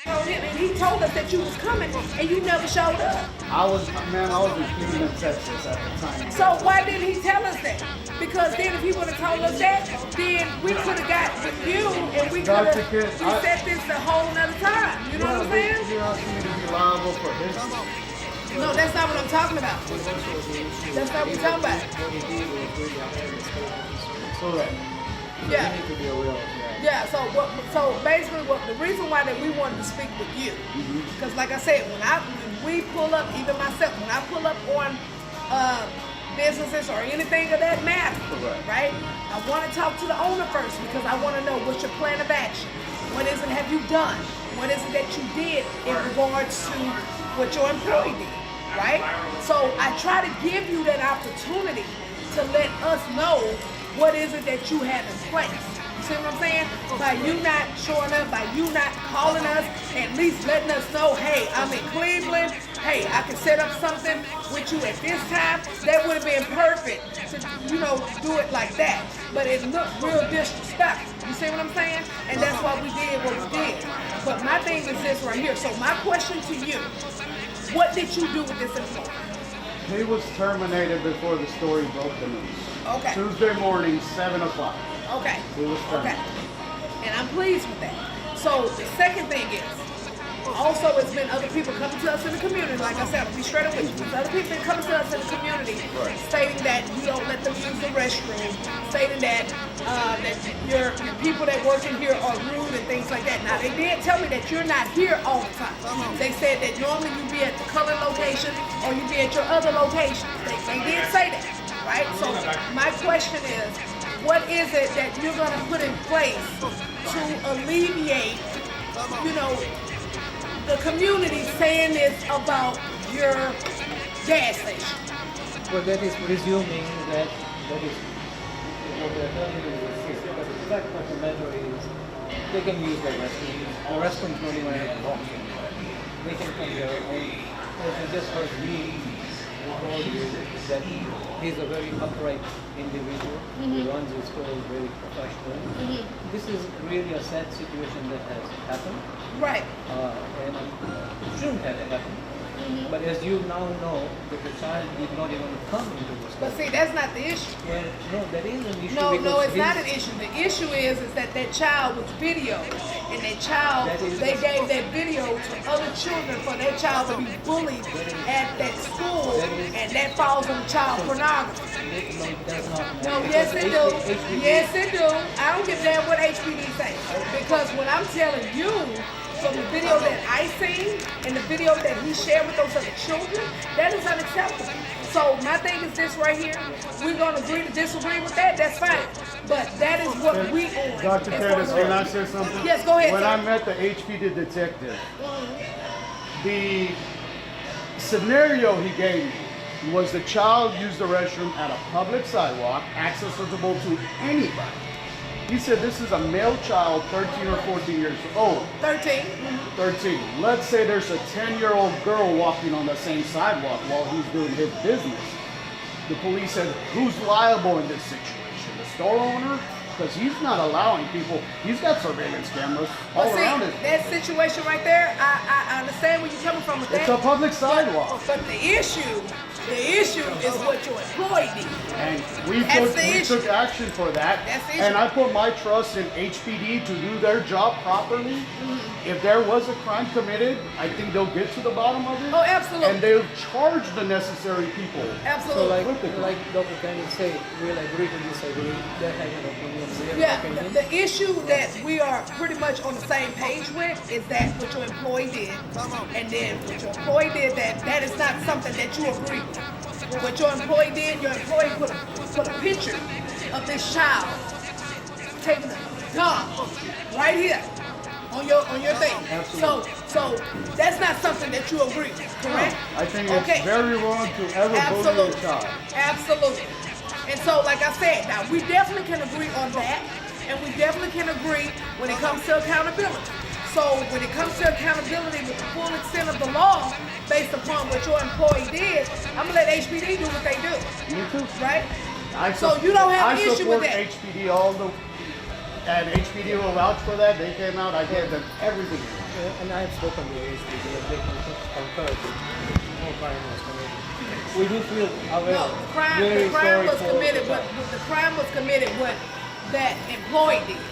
And he told us that you was coming and you never showed up. I was in Houston, Texas at the time. So why didn't he tell us that? Because then if he would have told us that, then we could have got with you and we could have set this a whole nother time. You know what I'm saying? You're asking me to be liable for his. No, that's not what I'm talking about. That's not what we're talking about. Correct. Yeah. You need to be aware of that. Yeah, so basically the reason why that we wanted to speak with you, because like I said, when we pull up, even myself, when I pull up on businesses or anything of that matter, right? I want to talk to the owner first because I want to know what's your plan of action. What is it have you done? What is it that you did in regards to what your employee did, right? So I try to give you that opportunity to let us know what is it that you have in place. You see what I'm saying? By you not showing up, by you not calling us, at least letting us know, hey, I'm in Cleveland. Hey, I can set up something with you at this time. That would have been perfect to, do it like that. But it looked real disrespectful. You see what I'm saying? And that's why we did what we did. But my thing is this right here. So my question to you, what did you do with this employee? He was terminated before the story broke the news. Okay. Tuesday morning, 7 o'clock. Okay. He was terminated. Okay. And I'm pleased with that. So the second thing is, also it's been other people coming to us in the community. Like I said, I'll be straight up with you. There's other people that coming to us in the community stating that you don't let them use the restroom, stating that that your people that work in here are rude and things like that. Now they did tell me that you're not here all the time. They said that normally you be at the Cullen location or you be at your other location. They did say that, right? So my question is, what is it that you're going to put in place to alleviate, the community saying this about your gas station? Well, that is presuming that is what they're telling you is because the fact of the matter is they can use the restroom. The restrooms don't even have to walk anywhere. They can come their own. As you just heard me told you that he's a very upright individual. He runs his store very professionally. This is really a sad situation that has happened. Right. And shouldn't have happened. But as you now know, that the child did not even come into the store. But see, that's not the issue. Well, no, that is an issue. No, it's not an issue. The issue is that child was videoed. And that child, they gave that video to other children for their child to be bullied at that school. And that falls on child pornography. No, it does not. No, yes it do. Yes it do. I don't give a damn what HPD say. Because what I'm telling you, from the video that I seen and the video that he shared with those other children, that is unacceptable. So my thing is this right here. We're going to agree to disagree with that. That's fine. But that is what we on. Dr. Candice, can I say something? Yes, go ahead. When I met the HPD detective, the scenario he gave me was the child used the restroom at a public sidewalk, accessible to anybody. He said this is a male child, 13 or 14 years old. 13. 13. Let's say there's a 10-year-old girl walking on the same sidewalk while he's doing his business. The police said, who's liable in this situation? The store owner? Because he's not allowing people, he's got surveillance cameras all around it. That situation right there, I understand where you're coming from with that. It's a public sidewalk. But the issue is what your employee did. And we took action for that. That's the issue. And I put my trust in HPD to do their job properly. If there was a crime committed, I think they'll get to the bottom of it. Oh, absolutely. And they'll charge the necessary people. Absolutely. So like Dr. Candice said, we'll agree to disagree. They have an opinion. Yeah, the issue that we are pretty much on the same page with is that what your employee did, and then what your employee did, that is not something that you agree with. What your employee did, your employee put a picture of this child taking a dump right here on your thing. Absolutely. So that's not something that you agree with, correct? I think it's very wrong to ever bully a child. Absolutely. And so, like I said, now we definitely can agree on that, and we definitely can agree when it comes to accountability. So when it comes to accountability with the full extent of the law, based upon what your employee did, I'm gonna let HPD do what they do. Me too. Right? So you don't have an issue with that. I support HPD and HPD will vouch for that. They came out, I gave them everything. and I have spoken to HPD and they concur with no crime was committed. We do feel very No, the crime sorry was for committed. the The crime was committed. What that employee did,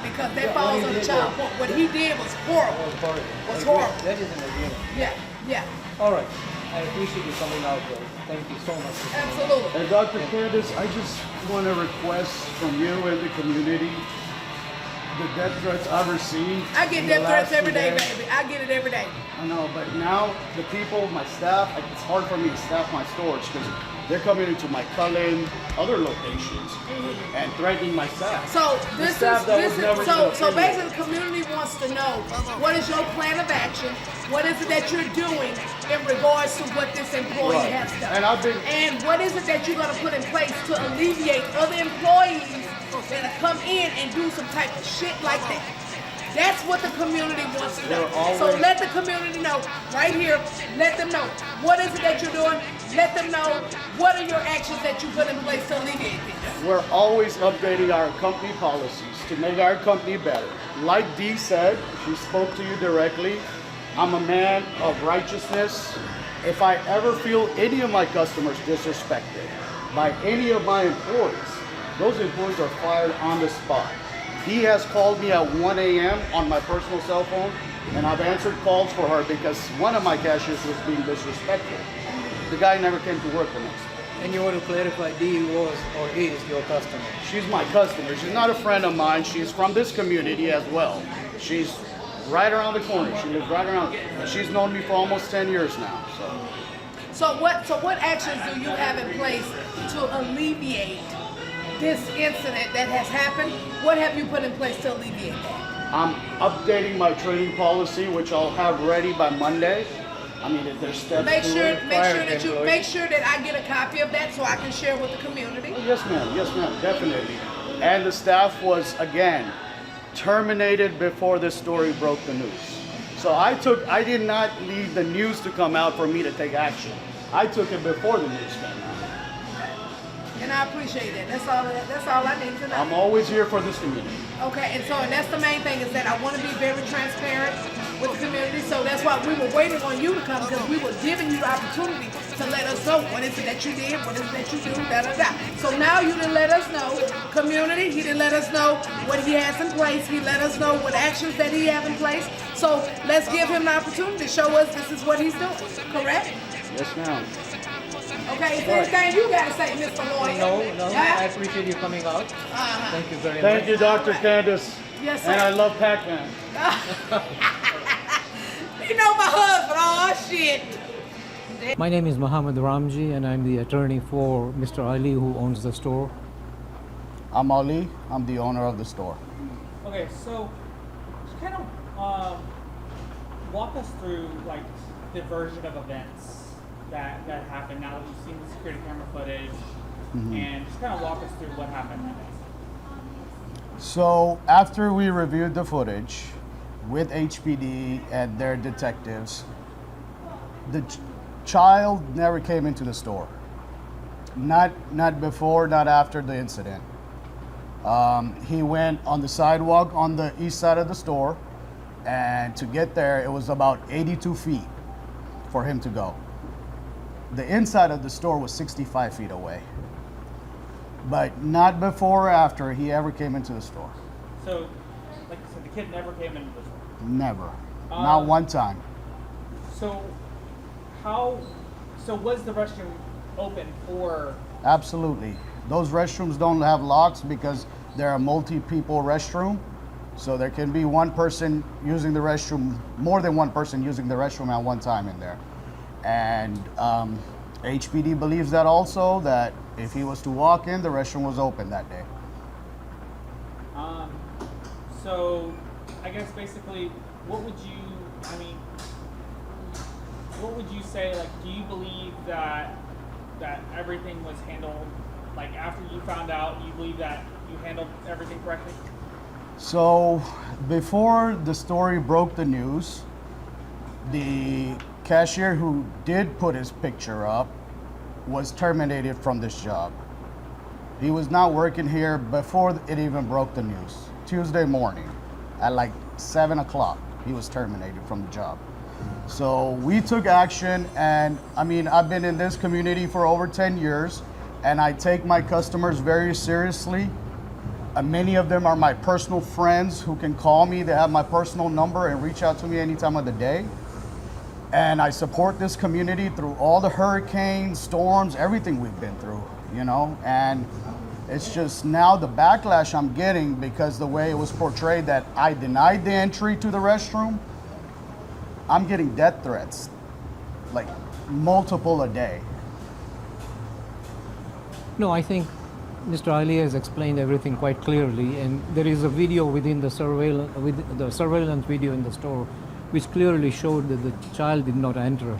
because that falls what he under did child was- porn. What he did was horrible. was horrible. Was I agree. horrible. That is an agreement. Yeah, yeah, All right. I appreciate you coming out, though. Thank you so much. For coming out. absolutely. And Dr. Candice, I just want to request from you and the community the death threats I've received. I get in the death threats last every 2 day, days. baby. I get it every day. I know, but now the people, my staff, it's hard for me to staff my stores because they're coming into my Cullen, other locations, and threatening my staff. So this staff that was is never so even basically the community wants to know what is your plan of action? What is it that you're doing in regards to what this employee Right. has done? And I've been- And what is it that you're gonna put in place to alleviate other employees that come in and do some type of shit like that? That's what the community wants to know. We're always- So let the community know right here. Let them know what is it that you're doing. Let them know what are your actions that you put in place to alleviate this. We're always updating our company policies to make our company better. Like Dee said, she spoke to you directly. I'm a man of righteousness. If I ever feel any of my customers disrespected by any of my employees, those employees are fired on the spot. He has called me at 1 a.m. on my personal cell phone, and I've answered calls for her because one of my cashiers was being disrespectful. The guy never came to work the next day. And you want to clarify, Dee was or is your customer. She's my customer. She's not a friend of mine. She's from this community as well. She's right around the corner. She lives right around. She's known me for almost 10 years now. So what actions do you have in place to alleviate this incident that has happened? What have you put in place to alleviate that? I'm updating my training policy, which I'll have ready by Monday. I mean, if there's steps Make to sure it. that I get a copy of that so I can share with the community. Yes, ma'am. Yes, ma'am. Definitely. And the staff was, again, terminated before this story broke the news. So I did not need the news to come out for me to take action. I took it before the news came out. And I appreciate that. That's all I need to know. I'm always here for this community. Okay, and that's the main thing, is that I want to be very transparent with the community. So that's why we were waiting on you to come, because we were giving you the opportunity to let us know what is it that you did, what is it that you do, da da da. So now you didn't let us know, community. He didn't let us know what he has in place. He let us know what actions that he has in place. So let's give him the opportunity to show us this is what he's doing. Correct? Yes, ma'am. Okay. Is there anything you got to say, Mr. Lawyer? No, Huh? I appreciate you coming out. Uh-huh. Thank you very much. Thank you, Dr. Candice. Yes, sir. And I love Pac-Man. You know my husband. Oh shit. My name is Muhammad Ramji, and I'm the attorney for Mr. Ali, who owns the store. I'm Ali. I'm the owner of the store. Okay, so just kind of walk us through like the version of events that happened now that you've seen the security camera footage, and just kind of walk us through what happened that day. So after we reviewed the footage with HPD and their detectives, the child never came into the store. Not before, not after the incident. He went on the sidewalk on the east side of the store, and to get there, it was about 82 feet for him to go. The inside of the store was 65 feet away. But not before or after he ever came into the store. So, like I said, the kid never came into the store. Never. Not one time. So, so was the restroom open for? Absolutely. Those restrooms don't have locks because they're a multi-people restroom. So there can be one person using the restroom, more than one person using the restroom at one time in there. And HPD believes that also, that if he was to walk in, the restroom was open that day. So, I guess basically, what would you say, like, do you believe that everything was handled, like, after you found out, you believe that you handled everything correctly? So before the story broke the news, the cashier who did put his picture up was terminated from this job. He was not working here before it even broke the news. Tuesday morning at like 7 o'clock. he was terminated from the job. So we took action, and I mean, I've been in this community for over 10 years, and I take my customers very seriously. Many of them are my personal friends who can call me. They have my personal number and reach out to me any time of the day. And I support this community through all the hurricanes, storms, everything we've been through, you know? And it's just now the backlash I'm getting because the way it was portrayed that I denied the entry to the restroom, I'm getting death threats, like multiple a day. No, I think Mr. Ali has explained everything quite clearly, and there is a video within the surveillance video in the store which clearly showed that the child did not enter.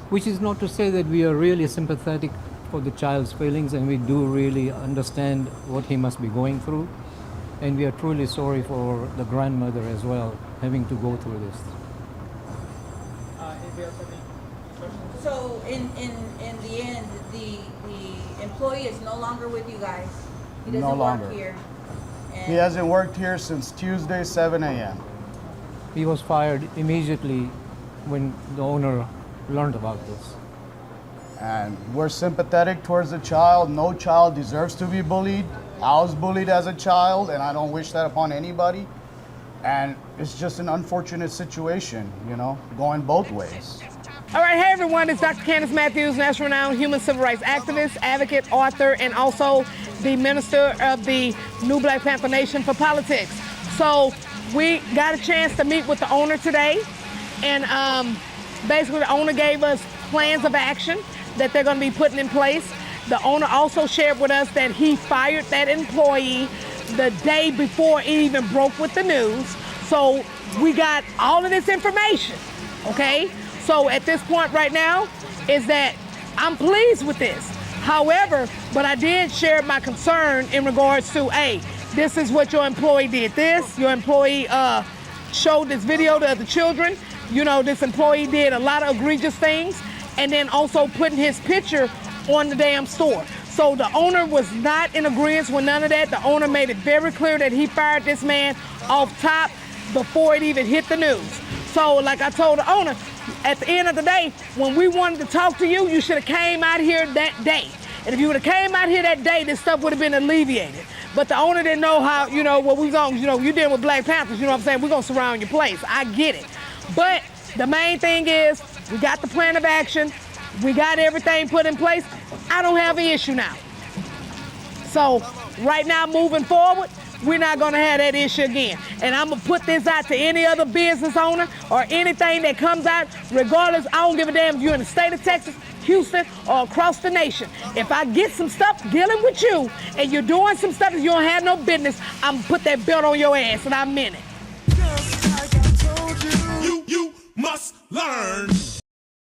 Which is not to say that we are really sympathetic for the child's feelings, and we do really understand what he must be going through, and we are truly sorry for the grandmother as well, having to go through this. Anybody else have any questions? So in the end, the employee is no longer with you guys. He doesn't No longer. work here. And He hasn't worked here since Tuesday, 7 a.m. He was fired immediately when the owner learned about this. And we're sympathetic towards the child. No child deserves to be bullied. I was bullied as a child, and I don't wish that upon anybody. And it's just an unfortunate situation, you know, going both ways. All right, hey everyone, it's Dr. Candice Matthews, national renowned human civil rights activist, advocate, author, and also the minister of the New Black Panther Nation for politics. So we got a chance to meet with the owner today, and basically the owner gave us plans of action that they're going to be putting in place. The owner also shared with us that he fired that employee the day before it even broke with the news. So we got all of this information, okay? So at this point right now is that I'm pleased with this. However, but I did share my concern in regards to, hey, this is what your employee did this. Your employee showed this video to the children. You know, this employee did a lot of egregious things, and then also putting his picture on the damn store. So the owner was not in agreement with none of that. The owner made it very clear that he fired this man off top before it even hit the news. So like I told the owner, at the end of the day, when we wanted to talk to you, you should have came out here that day. And if you would have came out here that day, this stuff would have been alleviated. But the owner didn't know how, you know, what we was on, you know, you dealing with Black Panthers, you know what I'm saying? We're gonna surround your place. I get it. But the main thing is, we got the plan of action. We got everything put in place. I don't have an issue now. So right now, moving forward, we're not gonna have that issue again. And I'm gonna put this out to any other business owner or anything that comes out, regardless, I don't give a damn if you're in the state of Texas, Houston, or across the nation. If I get some stuff dealing with you and you're doing some stuff that you don't have no business, I'm gonna put that belt on your ass, and I meant it. Just like I told you, you must learn.